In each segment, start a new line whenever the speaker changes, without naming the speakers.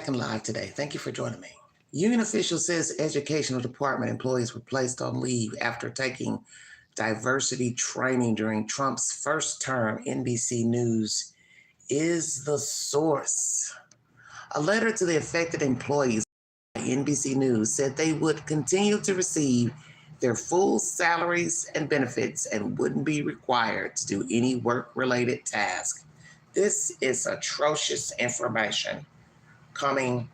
back and live today. Thank you for joining me. Union official says educational department employees were placed on leave after taking diversity training during Trump's first term. NBC News is the source. A letter to the affected employees by NBC News said they would continue to receive their full salaries and benefits and wouldn't be required to do any work-related task. This is atrocious information coming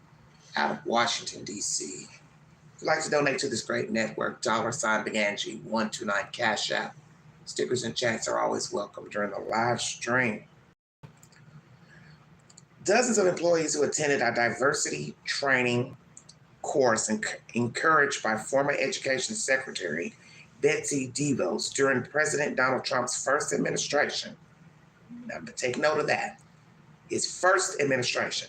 out of Washington, D.C. If you'd like to donate to this great network, $BigAngie129 Cash App. Stickers and chats are always welcome during the live stream. Dozens of employees who attended our diversity training course encouraged by former Education Secretary Betsy DeVos during President Donald Trump's first administration. Now, take note of that. His first administration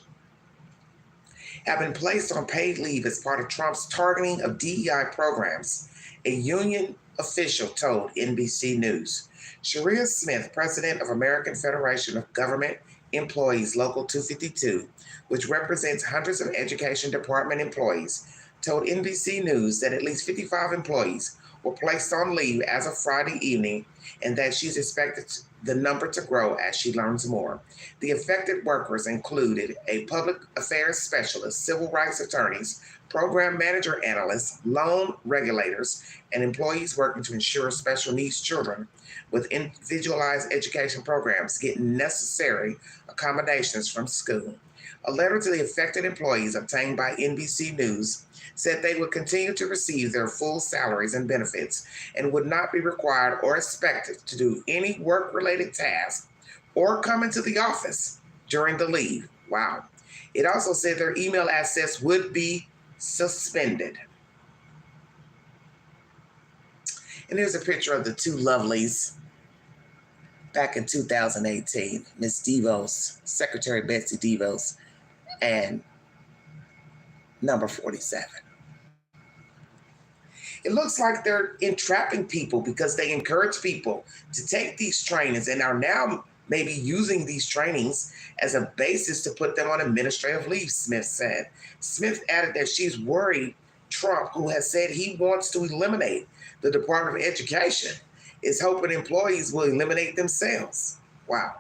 have been placed on paid leave as part of Trump's targeting of DEI programs, a union official told NBC News. Sharia Smith, president of American Federation of Government Employees Local 252, which represents hundreds of education department employees, told NBC News that at least 55 employees were placed on leave as of Friday evening and that she's expected the number to grow as she learns more. The affected workers included a public affairs specialist, civil rights attorneys, program manager analysts, loan regulators, and employees working to ensure special needs children with individualized education programs get necessary accommodations from school. A letter to the affected employees obtained by NBC News said they would continue to receive their full salaries and benefits and would not be required or expected to do any work-related tasks or come into the office during the leave. Wow. It also said their email access would be suspended. And here's a picture of the two lovelies back in 2018, Ms. DeVos, Secretary Betsy DeVos, and number 47. It looks like they're entrapping people because they encourage people to take these trainings and are now maybe using these trainings as a basis to put them on administrative leave, Smith said. Smith added that she's worried Trump, who has said he wants to eliminate the Department of Education, is hoping employees will eliminate themselves. Wow.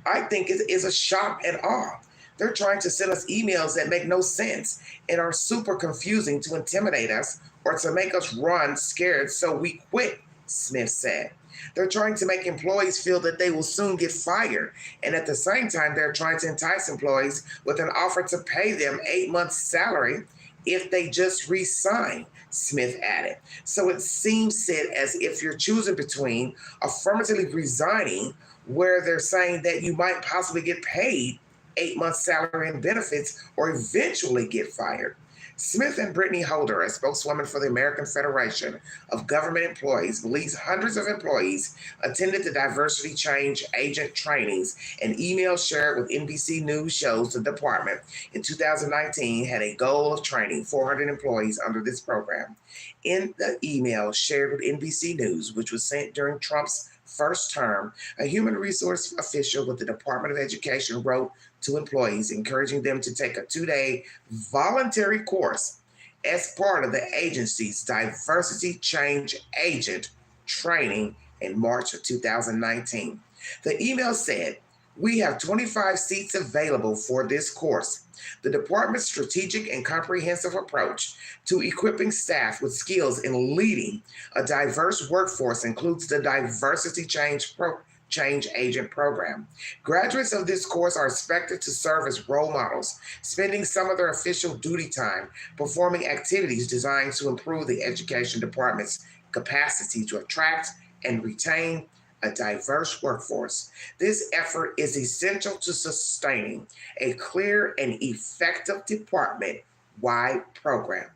I think it is a shock and awe. They're trying to send us emails that make no sense and are super confusing to intimidate us or to make us run scared so we quit, Smith said. They're trying to make employees feel that they will soon get fired. And at the same time, they're trying to entice employees with an offer to pay them 8 months' salary if they just resign, Smith added. So it seems, Sid, as if you're choosing between affirmatively resigning, where they're saying that you might possibly get paid 8 months' salary and benefits or eventually get fired. Smith and Brittany Holder, a spokeswoman for the American Federation of Government Employees, believes hundreds of employees attended the diversity change agent trainings, and emails shared with NBC News shows the department in 2019 had a goal of training 400 employees under this program. In the email shared with NBC News, which was sent during Trump's first term, a human resource official with the Department of Education wrote to employees, encouraging them to take a 2-day voluntary course as part of the agency's Diversity Change Agent training in March of 2019. The email said, "We have 25 seats available for this course. The department's strategic and comprehensive approach to equipping staff with skills in leading a diverse workforce includes the Diversity Change Agent program. Graduates of this course are expected to serve as role models, spending some of their official duty time performing activities designed to improve the education department's capacity to attract and retain a diverse workforce. This effort is essential to sustaining a clear and effective department-wide program."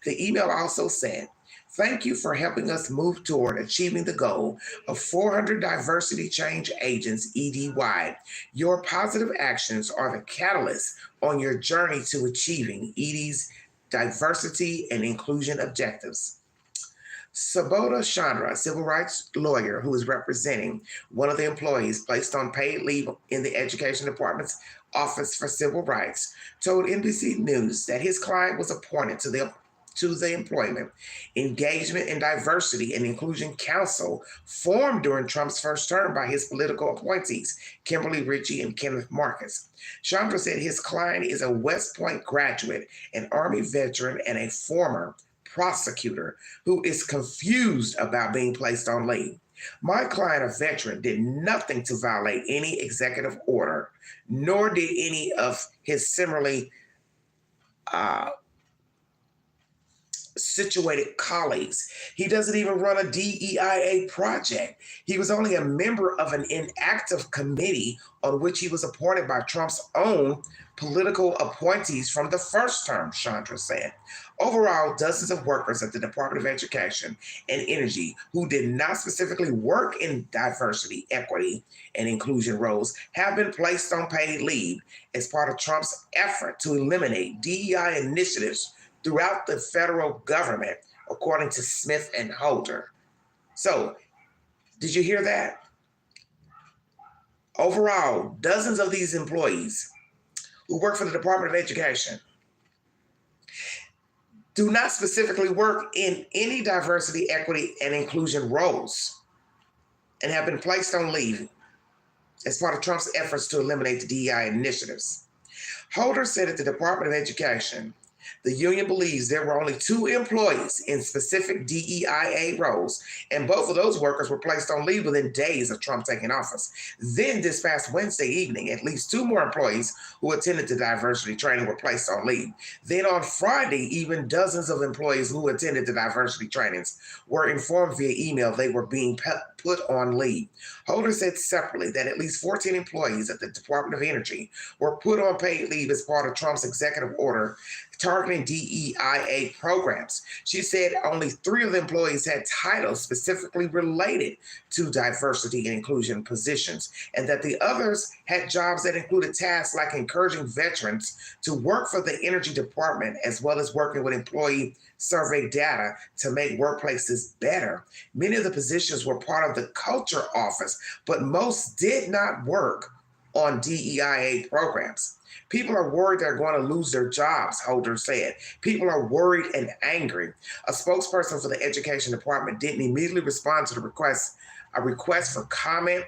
The email also said, "Thank you for helping us move toward achieving the goal of 400 diversity change agents ED-wide. Your positive actions are the catalyst on your journey to achieving ED's diversity and inclusion objectives." Sabota Chandra, a civil rights lawyer who is representing one of the employees placed on paid leave in the Education Department's Office for Civil Rights, told NBC News that his client was appointed to the Employment, Engagement and Diversity and Inclusion Council formed during Trump's first term by his political appointees, Kimberly Ritchie and Kenneth Marcus. Chandra said his client is a West Point graduate, an Army veteran, and a former prosecutor who is confused about being placed on leave. My client, a veteran, did nothing to violate any executive order, nor did any of his similarly situated colleagues. He doesn't even run a DEIA project. He was only a member of an inactive committee on which he was appointed by Trump's own political appointees from the first term, Chandra said. Overall, dozens of workers at the Department of Education and Energy who did not specifically work in diversity, equity, and inclusion roles have been placed on paid leave as part of Trump's effort to eliminate DEI initiatives throughout the federal government, according to Smith and Holder. So, did you hear that? Overall, dozens of these employees who work for the Department of Education do not specifically work in any diversity, equity, and inclusion roles and have been placed on leave as part of Trump's efforts to eliminate the DEI initiatives. Holder said at the Department of Education, the union believes there were only 2 employees in specific DEIA roles, and both of those workers were placed on leave within days of Trump taking office. Then this past Wednesday evening, at least 2 more employees who attended the diversity training were placed on leave. Then on Friday, even dozens of employees who attended the diversity trainings were informed via email they were being put on leave. Holder said separately that at least 14 employees at the Department of Energy were put on paid leave as part of Trump's executive order targeting DEIA programs. She said only 3 of the employees had titles specifically related to diversity and inclusion positions, and that the others had jobs that included tasks like encouraging veterans to work for the Energy Department, as well as working with employee survey data to make workplaces better. Many of the positions were part of the culture office, but most did not work on DEIA programs. People are worried they're going to lose their jobs, Holder said. People are worried and angry. A spokesperson for the Education Department didn't immediately respond to a request for comment.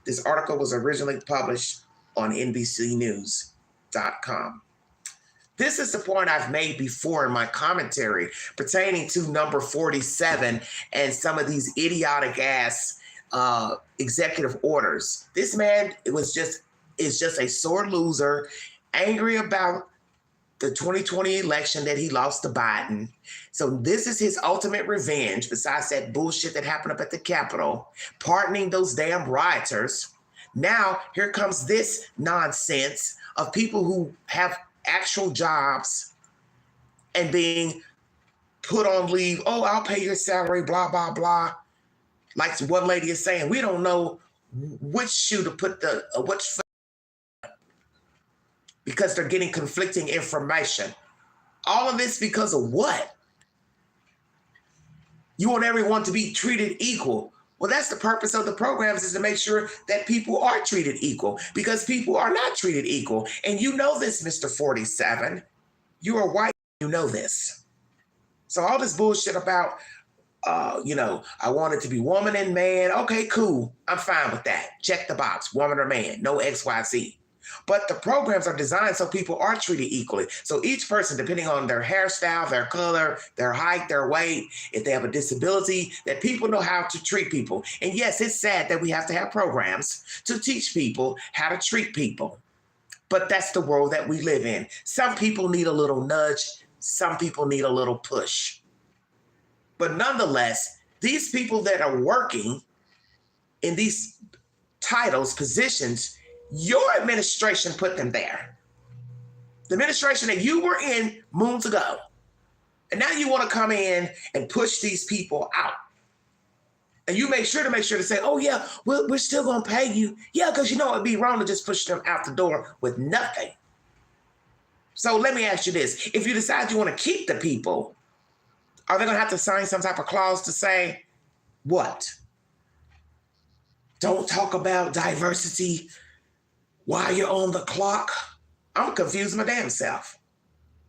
This article was originally published on NBCnews.com. This is the point I've made before in my commentary pertaining to number 47 and some of these idiotic ass executive orders. This man is just a sore loser, angry about the 2020 election that he lost to Biden. So this is his ultimate revenge, besides that bullshit that happened up at the Capitol, pardoning those damn rioters. Now, here comes this nonsense of people who have actual jobs and being put on leave. Oh, I'll pay your salary, blah, blah, blah. Like one lady is saying, we don't know which shoe to put which foot, because they're getting conflicting information. All of this because of what? You want everyone to be treated equal. Well, that's the purpose of the programs, is to make sure that people are treated equal, because people are not treated equal. And you know this, Mr. 47. You are white, you know this. So all this bullshit about, I want it to be woman and man. Okay, cool. I'm fine with that. Check the box, woman or man, no XYZ. But the programs are designed so people are treated equally. So each person, depending on their hairstyle, their color, their height, their weight, if they have a disability, that people know how to treat people. And yes, it's sad that we have to have programs to teach people how to treat people. But that's the world that we live in. Some people need a little nudge. Some people need a little push. But nonetheless, these people that are working in these titles, positions, your administration put them there. The administration that you were in moons ago. And now you want to come in and push these people out. And you make sure to say, oh yeah, we're still going to pay you. Yeah, because it'd be wrong to just push them out the door with nothing. So let me ask you this. If you decide you want to keep the people Are they going to have to sign some type of clause to say, what? Don't talk about diversity while you're on the clock? I'm confused my damn self.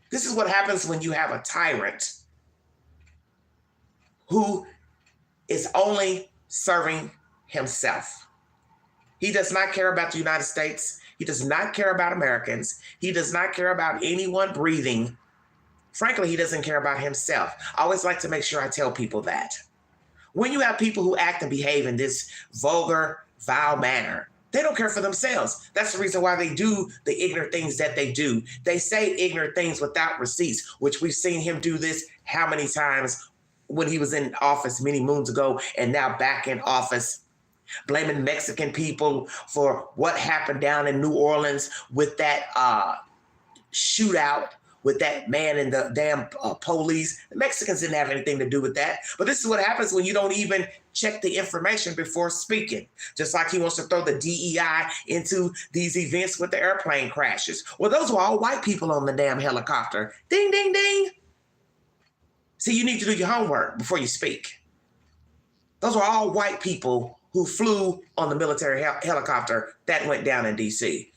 This is what happens when you have a tyrant who is only serving himself. He does not care about the United States. He does not care about Americans. He does not care about anyone breathing. Frankly, he doesn't care about himself. I always like to make sure I tell people that. When you have people who act and behave in this vulgar, vile manner, they don't care for themselves. That's the reason why they do the ignorant things that they do. They say ignorant things without receipts, which we've seen him do this how many times when he was in office many moons ago and now back in office, blaming Mexican people for what happened down in New Orleans with that shootout with that man and the damn police. The Mexicans didn't have anything to do with that. But this is what happens when you don't even check the information before speaking. Just like he wants to throw the DEI into these events with the airplane crashes. Well, those were all white people on the damn helicopter. Ding, ding, ding. See, you need to do your homework before you speak. Those were all white people who flew on the military helicopter that went down in D.C.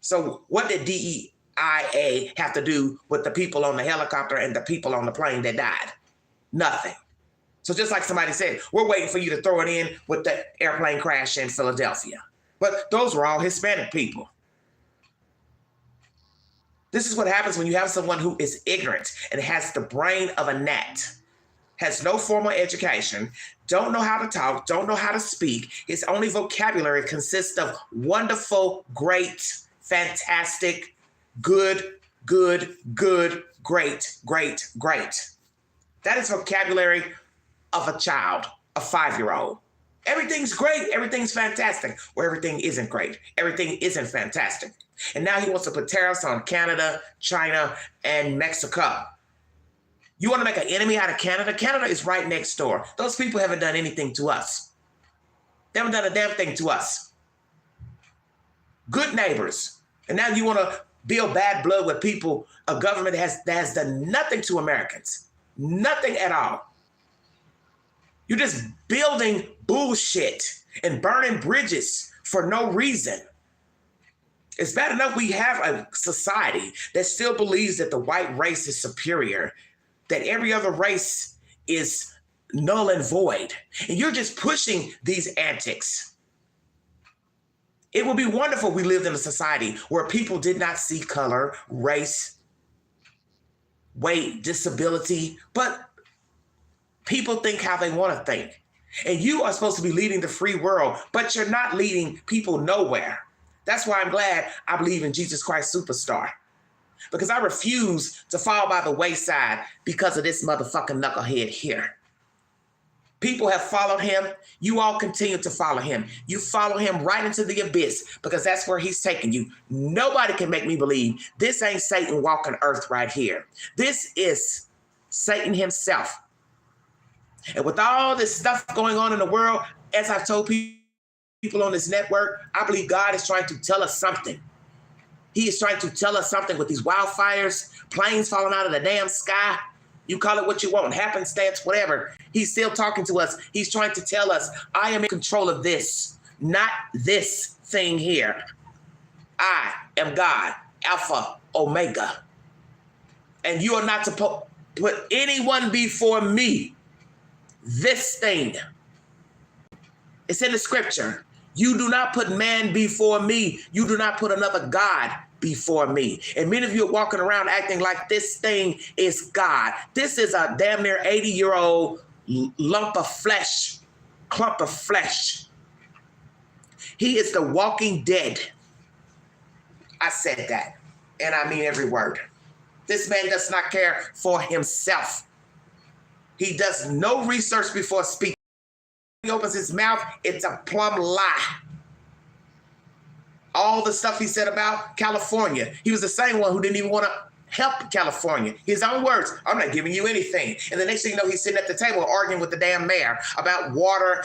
So what did DEIA have to do with the people on the helicopter and the people on the plane that died? Nothing. So just like somebody said, we're waiting for you to throw it in with the airplane crash in Philadelphia. But those were all Hispanic people. This is what happens when you have someone who is ignorant and has the brain of a gnat, has no formal education, don't know how to talk, don't know how to speak. His only vocabulary consists of wonderful, great, fantastic, good, good, good, great, great, great. That is vocabulary of a child, a 5-year-old. Everything's great, everything's fantastic, or everything isn't great, everything isn't fantastic. And now he wants to put tariffs on Canada, China, and Mexico. You want to make an enemy out of Canada? Canada is right next door. Those people haven't done anything to us. They haven't done a damn thing to us. Good neighbors. And now you want to build bad blood with people, a government that has done nothing to Americans. Nothing at all. You're just building bullshit and burning bridges for no reason. It's bad enough we have a society that still believes that the white race is superior, that every other race is null and void. And you're just pushing these antics. It would be wonderful if we lived in a society where people did not see color, race, weight, disability, but people think how they want to think. And you are supposed to be leading the free world, but you're not leading people nowhere. That's why I'm glad I believe in Jesus Christ Superstar. Because I refuse to fall by the wayside because of this motherfucking knucklehead here. People have followed him. You all continue to follow him. You follow him right into the abyss because that's where he's taking you. Nobody can make me believe this ain't Satan walking earth right here. This is Satan himself. And with all this stuff going on in the world, as I've told people on this network, I believe God is trying to tell us something. He is trying to tell us something with these wildfires, planes falling out of the damn sky. You call it what you want, happenstance, whatever. He's still talking to us. He's trying to tell us, I am in control of this, not this thing here. I am God, Alpha, Omega. And you are not to put anyone before me. This thing. It's in the scripture. You do not put man before me. You do not put another God before me. And many of you are walking around acting like this thing is God. This is a damn near 80-year-old lump of flesh, clump of flesh. He is the walking dead. I said that, and I mean every word. This man does not care for himself. He does no research before speaking. He opens his mouth, it's a plumb lie. All the stuff he said about California, he was the same one who didn't even want to help California. His own words, I'm not giving you anything. And the next thing you know, he's sitting at the table arguing with the damn mayor about water,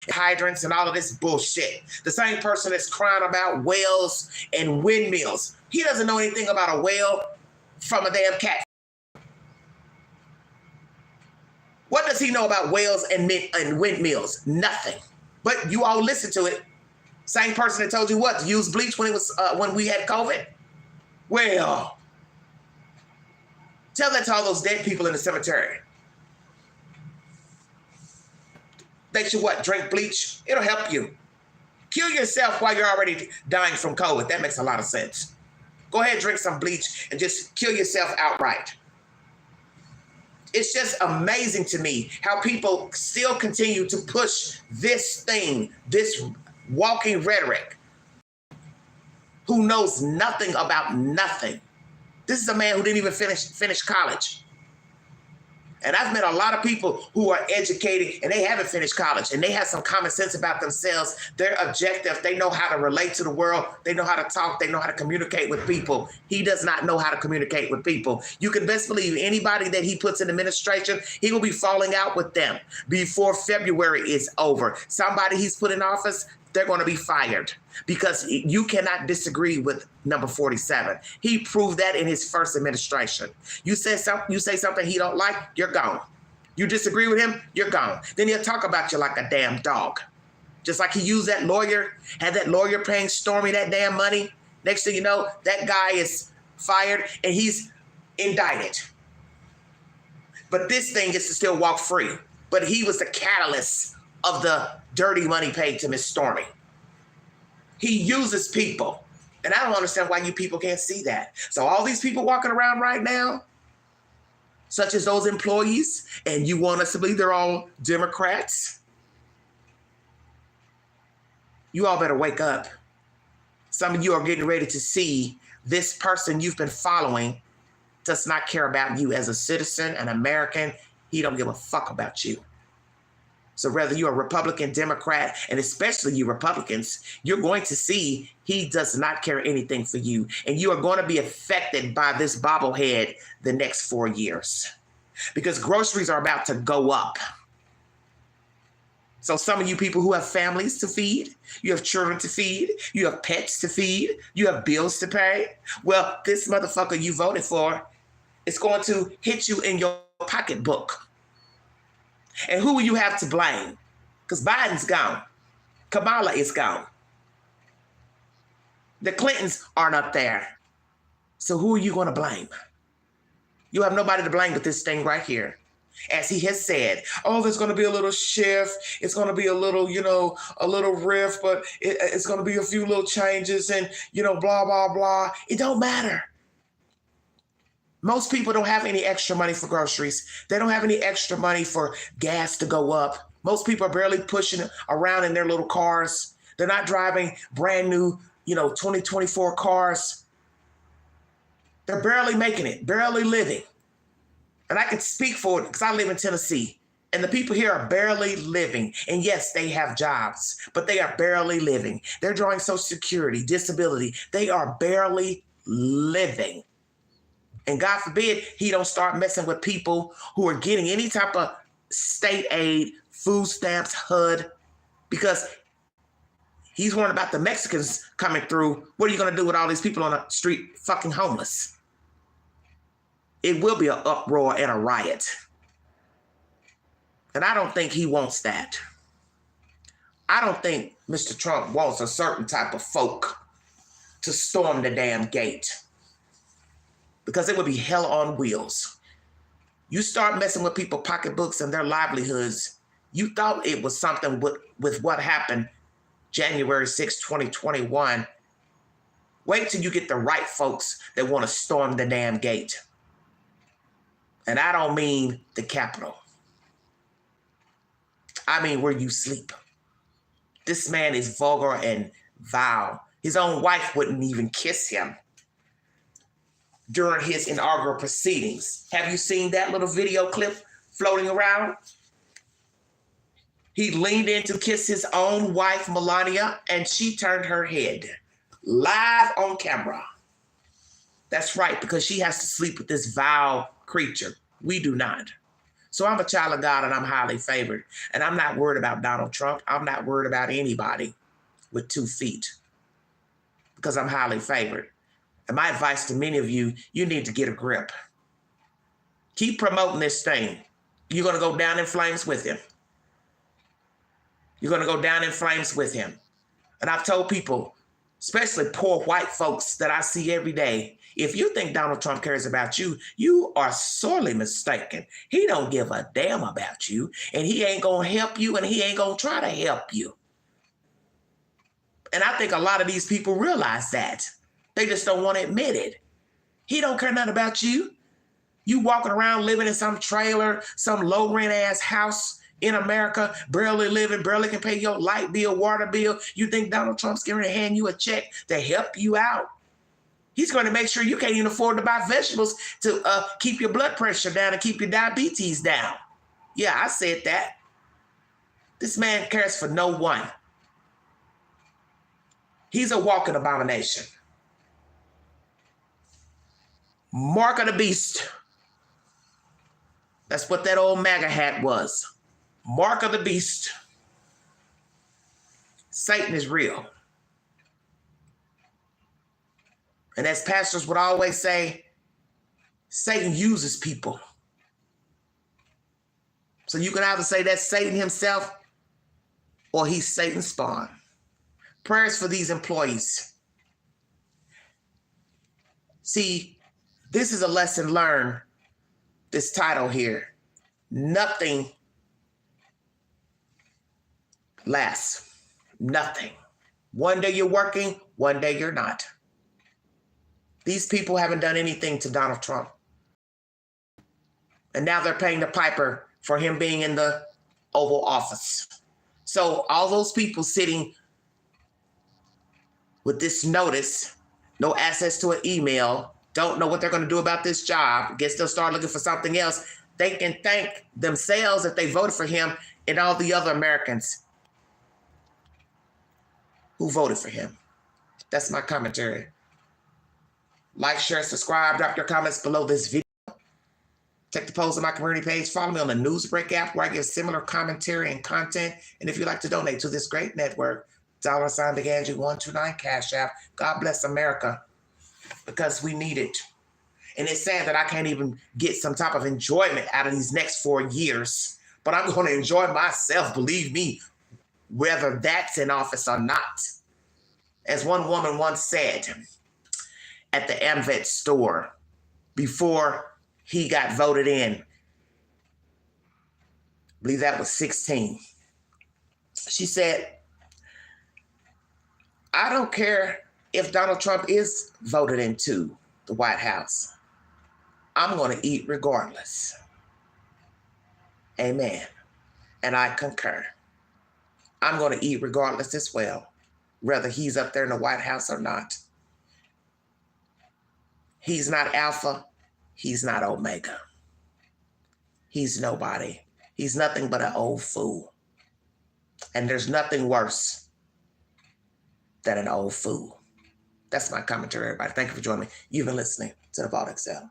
hydrants, and all of this bullshit. The same person that's crying about whales and windmills. He doesn't know anything about a whale from a damn cat. does he know about whales and windmills? Nothing. But you all listen to it. Same person that told you what, to use bleach when it was when we had COVID? Well, tell that to all those dead people in the cemetery. They should what, drink bleach? It'll help you. Kill yourself while you're already dying from COVID. That makes a lot of sense. Go ahead, drink some bleach and just kill yourself outright. It's just amazing to me how people still continue to push this thing, this walking rhetoric, who knows nothing about nothing. This is a man who didn't even finish college. And I've met a lot of people who are educated and they haven't finished college and they have some common sense about themselves. They're objective. They know how to relate to the world. They know how to talk. They know how to communicate with people. He does not know how to communicate with people. You can best believe anybody that he puts in administration, he will be falling out with them before February is over. Somebody he's put in office, they're going to be fired because you cannot disagree with number 47. He proved that in his first administration. You say something he don't like, you're gone. You disagree with him, you're gone. Then he'll talk about you like a damn dog. Just like he used that lawyer, had that lawyer paying Stormy that damn money. Next thing you know, that guy is fired and he's indicted. But this thing gets to still walk free. But he was the catalyst of the dirty money paid to Miss Stormy. He uses people. And I don't understand why you people can't see that. So all these people walking around right now, such as those employees, and you want us to believe they're all Democrats, you all better wake up. Some of you are getting ready to see this person you've been following does not care about you as a citizen, an American. He don't give a fuck about you. So whether you're a Republican, Democrat, and especially you Republicans, you're going to see he does not care anything for you. And you are going to be affected by this bobblehead the next 4 years because groceries are about to go up. So some of you people who have families to feed, you have children to feed, you have pets to feed, you have bills to pay. Well, this motherfucker you voted for is going to hit you in your pocketbook. And who will you have to blame? Because Biden's gone. Kamala is gone. The Clintons aren't up there. So who are you going to blame? You have nobody to blame but this thing right here. As he has said, oh, there's going to be a little shift. It's going to be a little, a little rift, but it's going to be a few little changes and, blah, blah, blah. It don't matter. Most people don't have any extra money for groceries. They don't have any extra money for gas to go up. Most people are barely pushing around in their little cars. They're not driving brand new, 2024 cars. They're barely making it, barely living. And I can speak for it because I live in Tennessee. And the people here are barely living. And yes, they have jobs, but they are barely living. They're drawing Social Security, disability. They are barely living. And God forbid he don't start messing with people who are getting any type of state aid, food stamps, HUD, because he's worried about the Mexicans coming through. What are you going to do with all these people on the street fucking homeless? It will be an uproar and a riot. And I don't think he wants that. I don't think Mr. Trump wants a certain type of folk to storm the damn gate. Because it would be hell on wheels. You start messing with people's pocketbooks and their livelihoods. You thought it was something with what happened January 6, 2021. Wait till you get the right folks that want to storm the damn gate. And I don't mean the Capitol. I mean where you sleep. This man is vulgar and vile. His own wife wouldn't even kiss him during his inaugural proceedings. Have you seen that little video clip floating around? He leaned in to kiss his own wife, Melania, and she turned her head live on camera. That's right, because she has to sleep with this vile creature. We do not. So I'm a child of God and I'm highly favored. And I'm not worried about Donald Trump. I'm not worried about anybody with 2 feet because I'm highly favored. And my advice to many of you, you need to get a grip. Keep promoting this thing. You're going to go down in flames with him. You're going to go down in flames with him. And I've told people, especially poor white folks that I see every day, if you think Donald Trump cares about you, you are sorely mistaken. He don't give a damn about you, and he ain't going to help you, and he ain't going to try to help you. And I think a lot of these people realize that. They just don't want to admit it. He don't care nothing about you. You walking around living in some trailer, some low-rent ass house in America, barely living, barely can pay your light bill, water bill. You think Donald Trump's going to hand you a check to help you out? He's going to make sure you can't even afford to buy vegetables to keep your blood pressure down and keep your diabetes down. Yeah, I said that. This man cares for no one. He's a walking abomination. Mark of the beast. That's what that old MAGA hat was. Mark of the beast. Satan is real. And as pastors would always say, Satan uses people. So you can either say that's Satan himself or he's Satan's spawn. Prayers for these employees. See, this is a lesson learned, this title here. Nothing lasts. Nothing. One day you're working, one day you're not. These people haven't done anything to Donald Trump. And now they're paying the piper for him being in the Oval Office. So all those people sitting with this notice, no access to an email, don't know what they're going to do about this job, guess they'll start looking for something else. They can thank themselves if they voted for him and all the other Americans who voted for him. That's my commentary. Like, share, subscribe, drop your comments below this video. Check the polls on my community page. Follow me on the Newsbreak app where I give similar commentary and content. And if you'd like to donate to this great network, $BigAndrew129 Cash App. God bless America, because we need it. And it's sad that I can't even get some type of enjoyment out of these next 4 years. But I'm going to enjoy myself, believe me, whether that's in office or not. As one woman once said at the Amvet store before he got voted in, I believe that was 16. She said, I don't care if Donald Trump is voted into the White House. I'm going to eat regardless. Amen. And I concur. I'm going to eat regardless as well, whether he's up there in the White House or not. He's not Alpha. He's not Omega. He's nobody. He's nothing but an old fool. And there's nothing worse than an old fool. That's my commentary, everybody. Thank you for joining me. You've been listening to the Vault XL.